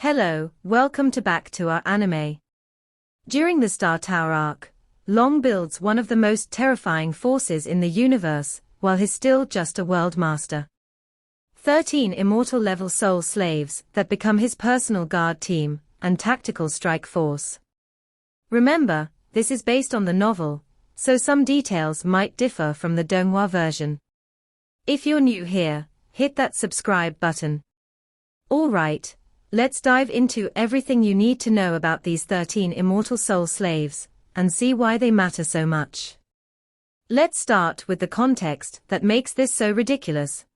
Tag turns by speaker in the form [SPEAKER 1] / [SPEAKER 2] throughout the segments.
[SPEAKER 1] Hello, welcome back to our anime. During the Star Tower arc, Long builds one of the most terrifying forces in the universe, while he's still just a world master. 13 immortal level soul slaves that become his personal guard team and tactical strike force. Remember, this is based on the novel, so some details might differ from the Donghua version. If you're new here, hit that subscribe button. Alright, let's dive into everything you need to know about these 13 immortal soul slaves, and see why they matter so much. Let's start with the context that makes this so ridiculous.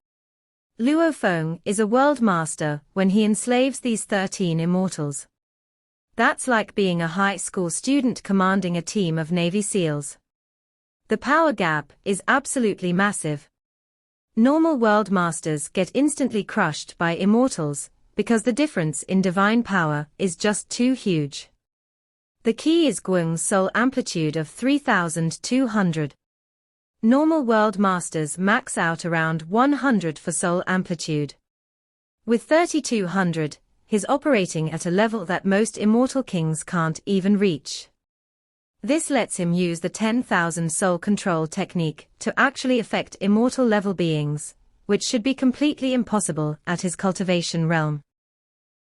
[SPEAKER 1] Luo Feng is a world master when he enslaves these 13 immortals. That's like being a high school student commanding a team of Navy SEALs. The power gap is absolutely massive. Normal world masters get instantly crushed by immortals, because the difference in divine power is just too huge. The key is Guang's soul amplitude of 3,200. Normal world masters max out around 100 for soul amplitude. With 3,200, he's operating at a level that most immortal kings can't even reach. This lets him use the 10,000 soul control technique to actually affect immortal level beings, which should be completely impossible at his cultivation realm.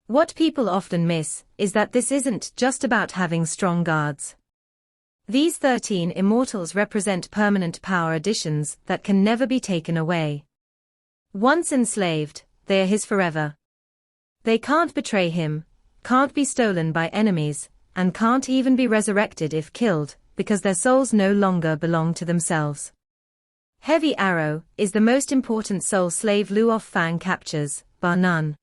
[SPEAKER 1] What people often miss is that this isn't just about having strong guards. These 13 immortals represent permanent power additions that can never be taken away. Once enslaved, they are his forever. They can't betray him, can't be stolen by enemies, and can't even be resurrected if killed, because their souls no longer belong to themselves. Heavy Arrow is the most important soul slave Luo Feng captures, bar none.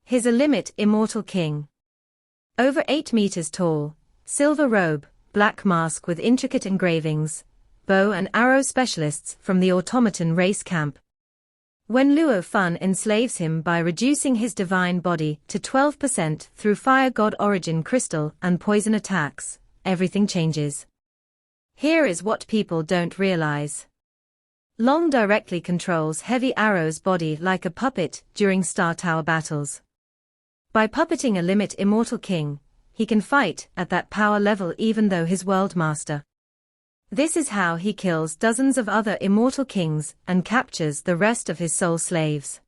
[SPEAKER 1] He's a limit immortal king. Over 8 meters tall, silver robe, black mask with intricate engravings, bow and arrow specialists from the automaton race camp. When Luo Feng enslaves him by reducing his divine body to 12% through fire god origin crystal and poison attacks, everything changes. Here is what people don't realize. Long directly controls Heavy Arrow's body like a puppet during Star Tower battles. By puppeting a limit immortal king, he can fight at that power level even though he's world master. This is how he kills dozens of other immortal kings and captures the rest of his soul slaves.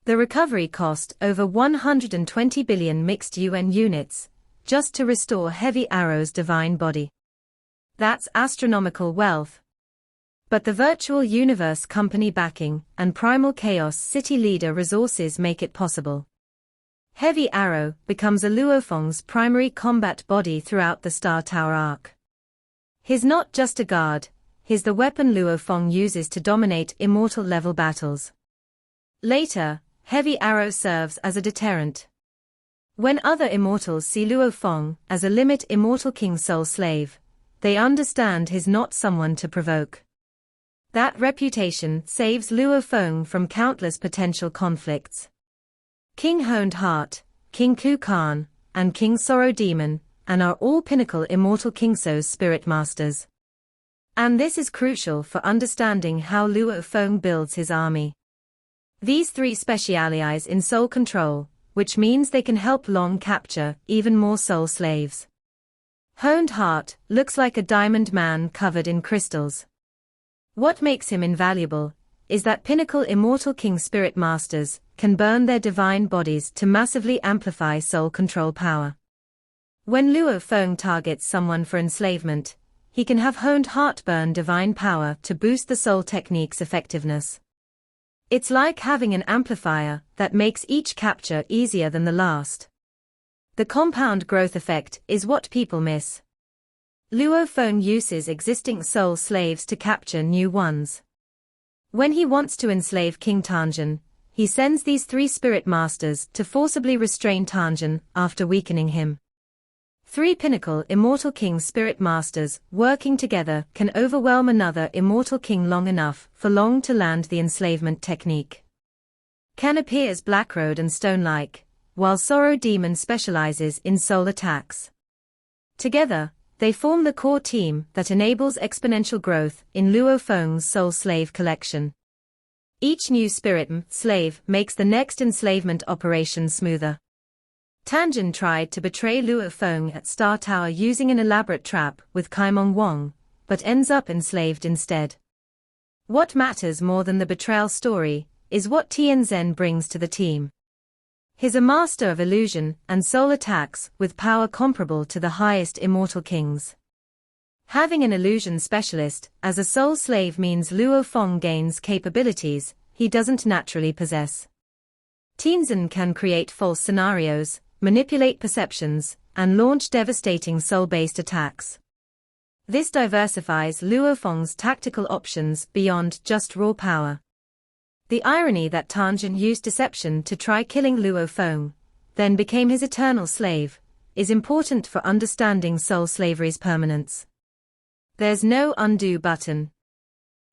[SPEAKER 1] The recovery cost over 120 billion mixed UN units, just to restore Heavy Arrow's divine body. That's astronomical wealth. But the virtual universe company backing and Primal Chaos City leader resources make it possible. Heavy Arrow becomes a Luo Feng's primary combat body throughout the Star Tower arc. He's not just a guard, he's the weapon Luo Feng uses to dominate immortal level battles. Later, Heavy Arrow serves as a deterrent. When other immortals see Luo Feng as a limit immortal king soul slave, they understand he's not someone to provoke. That reputation saves Luo Feng from countless potential conflicts. King Honed Heart, King Ku Khan, and King Sorrow Demon, and are all pinnacle immortal Kingso's spirit masters. And this is crucial for understanding how Luo Feng builds his army. These 3 specialize in soul control, which means they can help Long capture even more soul slaves. Honed Heart looks like a diamond man covered in crystals. What makes him invaluable is that pinnacle immortal king spirit masters can burn their divine bodies to massively amplify soul control power. When Luo Feng targets someone for enslavement, he can have Honed Heart burn divine power to boost the soul technique's effectiveness. It's like having an amplifier that makes each capture easier than the last. The compound growth effect is what people miss. Luo Feng uses existing soul slaves to capture new ones. When he wants to enslave King Tanjin, he sends these 3 spirit masters to forcibly restrain Tanjin after weakening him. 3 pinnacle immortal king spirit masters working together can overwhelm another immortal king long enough for Long to land the enslavement technique. Ken appears black-robed and stone-like, while Sorrow Demon specializes in soul attacks. Together, they form the core team that enables exponential growth in Luo Feng's soul slave collection. Each new spirit slave makes the next enslavement operation smoother. Tanjin tried to betray Luo Feng at Star Tower using an elaborate trap with Kaimong Wang, but ends up enslaved instead. What matters more than the betrayal story is what Tianzhen brings to the team. He's a master of illusion and soul attacks with power comparable to the highest immortal kings. Having an illusion specialist as a soul slave means Luo Feng gains capabilities he doesn't naturally possess. Tianzhen can create false scenarios, manipulate perceptions, and launch devastating soul-based attacks. This diversifies Luo Feng's tactical options beyond just raw power. The irony that Tanjin used deception to try killing Luo Feng, then became his eternal slave, is important for understanding soul slavery's permanence. There's no undo button.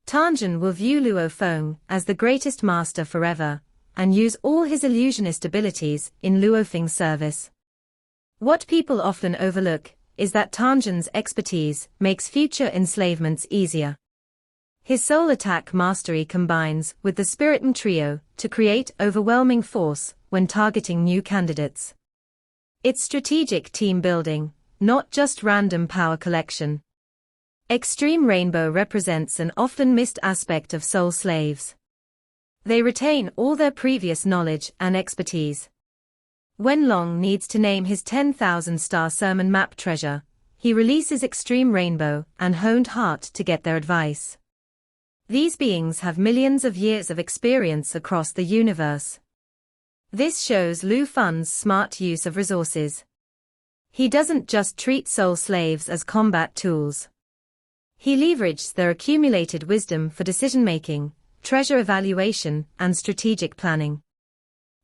[SPEAKER 1] Tanjin will view Luo Feng as the greatest master forever, and use all his illusionist abilities in Luo Feng's service. What people often overlook is that Tanjin's expertise makes future enslavements easier. His soul attack mastery combines with the Spiriton trio to create overwhelming force when targeting new candidates. It's strategic team building, not just random power collection. Extreme Rainbow represents an often missed aspect of soul slaves. They retain all their previous knowledge and expertise. When Long needs to name his 10,000-star sermon map treasure, he releases Extreme Rainbow and Honed Heart to get their advice. These beings have millions of years of experience across the universe. This shows Luo Feng's smart use of resources. He doesn't just treat soul slaves as combat tools. He leverages their accumulated wisdom for decision-making, treasure evaluation, and strategic planning.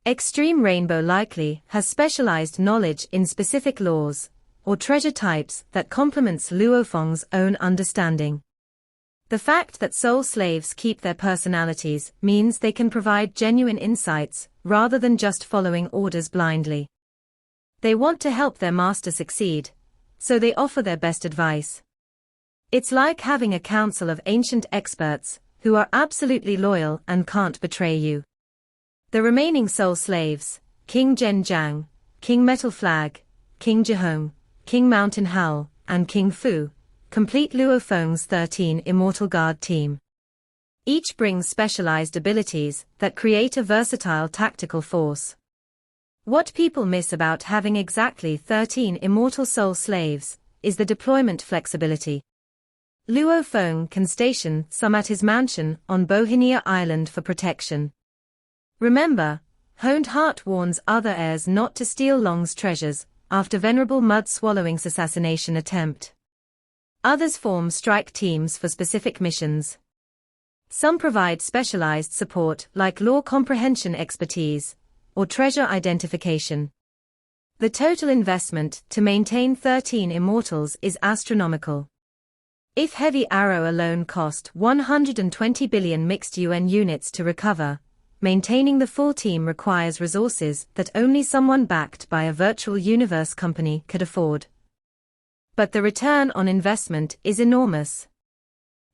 [SPEAKER 1] Extreme Rainbow likely has specialized knowledge in specific laws or treasure types that complements Luo Feng's own understanding. The fact that soul slaves keep their personalities means they can provide genuine insights rather than just following orders blindly. They want to help their master succeed, so they offer their best advice. It's like having a council of ancient experts who are absolutely loyal and can't betray you. The remaining soul slaves, King Zhenjiang, King Metal Flag, King Jihong, King Mountain Howl, and King Fu, complete Luo Feng's 13 Immortal Guard team. Each brings specialized abilities that create a versatile tactical force. What people miss about having exactly 13 immortal soul slaves is the deployment flexibility. Luo Feng can station some at his mansion on Bohinia Island for protection. Remember, Honed Heart warns other heirs not to steal Long's treasures after Venerable Mud Swallowing's assassination attempt. Others form strike teams for specific missions. Some provide specialized support like law comprehension expertise or treasure identification. The total investment to maintain 13 immortals is astronomical. If Heavy Arrow alone cost 120 billion mixed UN units to recover, maintaining the full team requires resources that only someone backed by a virtual universe company could afford. But the return on investment is enormous.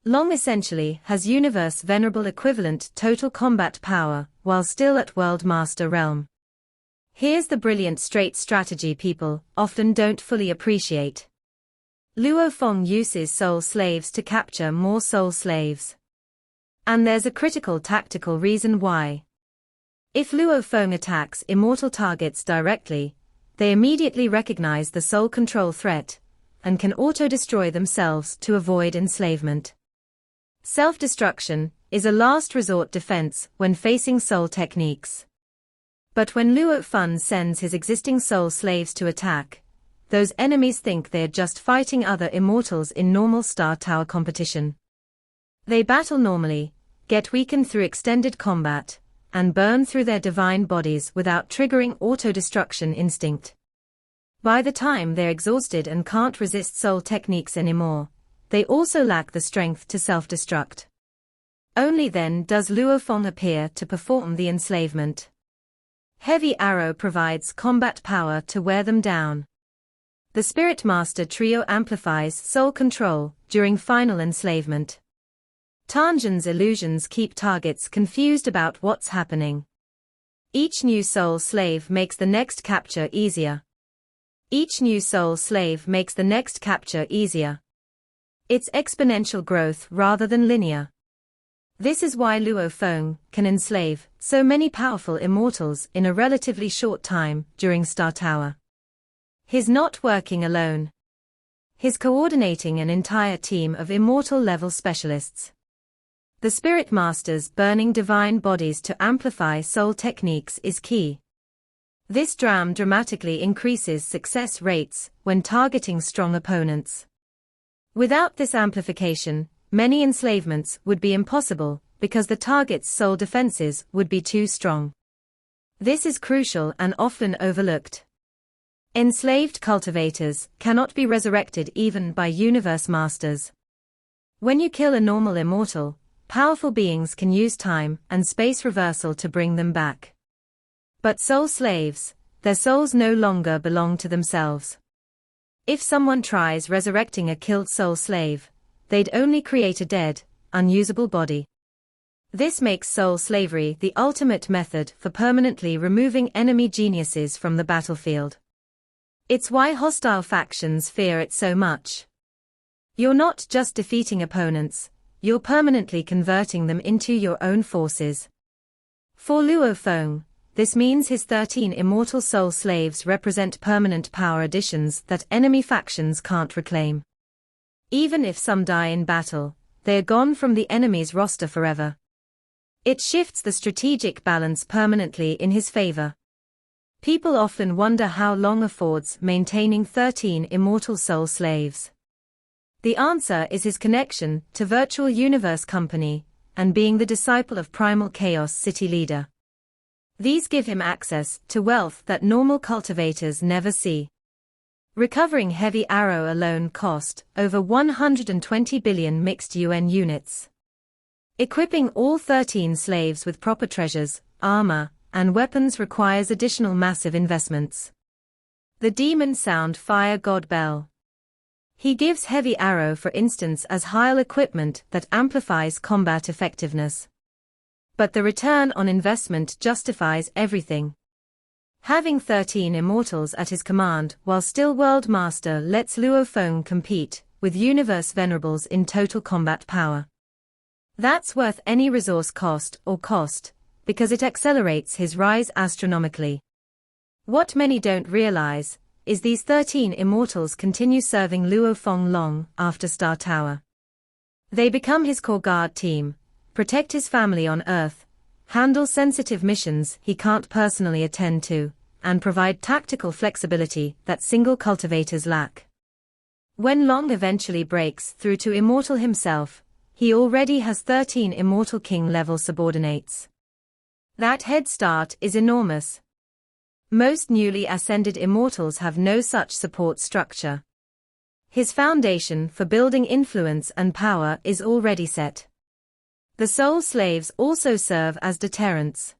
[SPEAKER 1] Long essentially has universe venerable equivalent total combat power while still at World Master realm. Here's the brilliant straight strategy people often don't fully appreciate. Luo Feng uses soul slaves to capture more soul slaves. And there's a critical tactical reason why. If Luo Feng attacks immortal targets directly, they immediately recognize the soul control threat and can auto-destroy themselves to avoid enslavement. Self-destruction is a last resort defense when facing soul techniques. But when Luo Feng sends his existing soul slaves to attack, those enemies think they're just fighting other immortals in normal Star Tower competition. They battle normally, get weakened through extended combat, and burn through their divine bodies without triggering auto-destruction instinct. By the time they're exhausted and can't resist soul techniques anymore, they also lack the strength to self-destruct. Only then does Luo Feng appear to perform the enslavement. Heavy Arrow provides combat power to wear them down. The Spirit Master trio amplifies soul control during final enslavement. Tanjin's illusions keep targets confused about what's happening. Each new soul slave makes the next capture easier. Each new soul slave makes the next capture easier. It's exponential growth rather than linear. This is why Luo Feng can enslave so many powerful immortals in a relatively short time during Star Tower. He's not working alone. He's coordinating an entire team of immortal-level specialists. The Spirit Masters burning divine bodies to amplify soul techniques is key. This dramatically increases success rates when targeting strong opponents. Without this amplification, many enslavements would be impossible because the target's soul defenses would be too strong. This is crucial and often overlooked. Enslaved cultivators cannot be resurrected even by universe masters. When you kill a normal immortal, powerful beings can use time and space reversal to bring them back. But soul slaves, their souls no longer belong to themselves. If someone tries resurrecting a killed soul slave, they'd only create a dead, unusable body. This makes soul slavery the ultimate method for permanently removing enemy geniuses from the battlefield. It's why hostile factions fear it so much. You're not just defeating opponents, you're permanently converting them into your own forces. For Luo Feng, this means his 13 immortal soul slaves represent permanent power additions that enemy factions can't reclaim. Even if some die in battle, they are gone from the enemy's roster forever. It shifts the strategic balance permanently in his favor. People often wonder how long affords maintaining 13 immortal soul slaves. The answer is his connection to Virtual Universe Company, and being the disciple of Primal Chaos City Leader. These give him access to wealth that normal cultivators never see. Recovering Heavy Arrow alone cost over 120 billion mixed UN units. Equipping all 13 slaves with proper treasures, armor, and weapons requires additional massive investments. The Demon Sound Fire God Bell. He gives Heavy Arrow for instance as high equipment that amplifies combat effectiveness. But the return on investment justifies everything. Having 13 immortals at his command while still World Master lets Luo Feng compete with Universe Venerables in total combat power. That's worth any resource cost, because it accelerates his rise astronomically. What many don't realize is these 13 immortals continue serving Luo Feng long after Star Tower. They become his core guard team, protect his family on Earth, handle sensitive missions he can't personally attend to, and provide tactical flexibility that single cultivators lack. When Long eventually breaks through to Immortal himself, he already has 13 Immortal King-level subordinates. That head start is enormous. Most newly ascended Immortals have no such support structure. His foundation for building influence and power is already set. The soul slaves also serve as deterrents.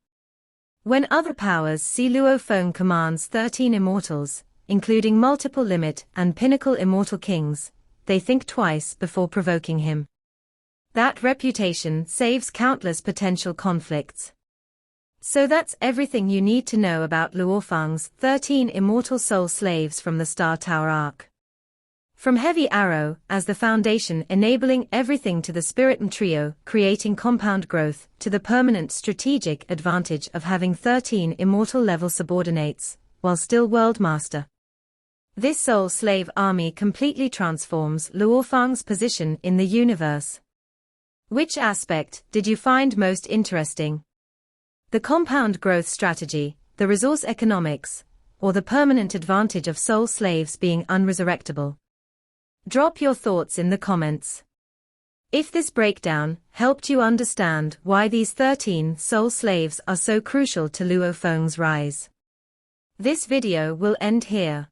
[SPEAKER 1] When other powers see Luo Feng commands 13 Immortals, including multiple Limit and Pinnacle Immortal Kings, they think twice before provoking him. That reputation saves countless potential conflicts. So that's everything you need to know about Luo Feng's 13 immortal soul slaves from the Star Tower arc. From Heavy Arrow as the foundation enabling everything to the Spirit Trio creating compound growth to the permanent strategic advantage of having 13 immortal level subordinates, while still World Master. This soul slave army completely transforms Luo Feng's position in the universe. Which aspect did you find most interesting? The compound growth strategy, the resource economics, or the permanent advantage of soul slaves being unresurrectable? Drop your thoughts in the comments. If this breakdown helped you understand why these 13 soul slaves are so crucial to Luo Feng's rise. This video will end here.